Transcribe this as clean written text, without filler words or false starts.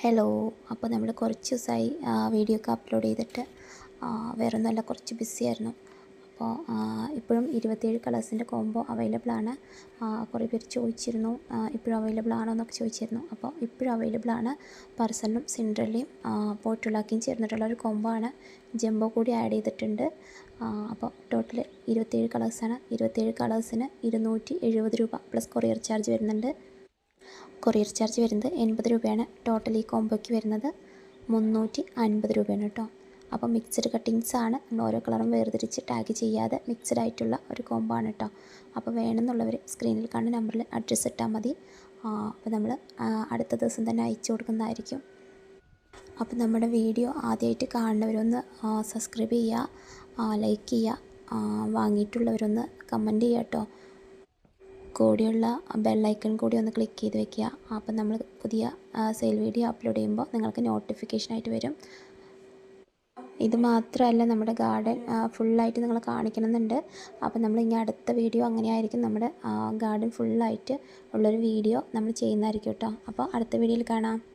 Hello. അപ്പോൾ നമ്മൾ കുറച്ച് ദിവസമായി വീഡിയോ ഒക്കെ അപ്ലോഡ് ചെയ്തിട്ട് വേറൊന്നുമല്ല, കുറച്ച് ബിസിയായിരുന്നു. അപ്പോൾ ഇപ്പോഴും 27 കളേഴ്സിൻ്റെ കോംബോ അവൈലബിൾ ആണ്. കുറേ പേര് ചോദിച്ചിരുന്നു ഇപ്പോഴും അവൈലബിൾ ആണോ എന്നൊക്കെ ചോദിച്ചിരുന്നു. അപ്പോൾ ഇപ്പോഴും അവൈലബിൾ ആണ്. പർസലും സിൻഡ്രല്ലയും പോർട്ടുലാക്കിയും ചേർന്നിട്ടുള്ള ഒരു കോംബോ ആണ്. ജംബോ കൂടി ആഡ് ചെയ്തിട്ടുണ്ട്. അപ്പോൾ ടോട്ടൽ 27 കളേഴ്സാണ്. 27 കളേഴ്സിന് 270 രൂപ പ്ലസ് കൊറിയർ ചാർജ് വരുന്നുണ്ട്. കൊറിയർ ചാർജ് വരുന്നത് 80 രൂപയാണ്. ടോട്ടൽ ഈ കോംബോയ്ക്ക് വരുന്നത് 350 രൂപയാണ് കേട്ടോ. അപ്പോൾ മിക്സഡ് കട്ടിങ്സ് ആണ്. നമ്മൾ ഓരോ കളറും വേർതിരിച്ച് ടാഗ് ചെയ്യാതെ മിക്സഡ് ആയിട്ടുള്ള ഒരു കോംബോ ആണ് കേട്ടോ. അപ്പോൾ വേണമെന്നുള്ളവർ സ്ക്രീനിൽ കാണുന്ന നമ്പറിൽ അഡ്രസ്സ് ഇട്ടാൽ മതി. അപ്പോൾ നമ്മൾ അടുത്ത ദിവസം തന്നെ അയച്ചു കൊടുക്കുന്നതായിരിക്കും. അപ്പോൾ നമ്മുടെ വീഡിയോ ആദ്യമായിട്ട് കാണുന്നവരൊന്ന് സബ്സ്ക്രൈബ് ചെയ്യുക, ലൈക്ക് ചെയ്യുക, വാങ്ങിയിട്ടുള്ളവരൊന്ന് കമൻറ്റ് ചെയ്യുക കേട്ടോ. കൂടിയുള്ള ബെല്ലൈക്കൺ കൂടി ഒന്ന് ക്ലിക്ക് ചെയ്ത് വെക്കുക. അപ്പം നമ്മൾ പുതിയ സെയിൽ വീഡിയോ അപ്ലോഡ് ചെയ്യുമ്പോൾ നിങ്ങൾക്ക് നോട്ടിഫിക്കേഷനായിട്ട് വരും. ഇത് മാത്രമല്ല, നമ്മുടെ ഗാർഡൻ ഫുള്ളായിട്ട് നിങ്ങൾ കാണിക്കണമെന്നുണ്ട്. അപ്പം നമ്മൾ ഇനി അടുത്ത വീഡിയോ അങ്ങനെയായിരിക്കും. നമ്മുടെ ഗാർഡൻ ഫുള്ളായിട്ട് ഉള്ളൊരു വീഡിയോ നമ്മൾ ചെയ്യുന്നതായിരിക്കും കേട്ടോ. അപ്പോൾ അടുത്ത വീഡിയോയിൽ കാണാം.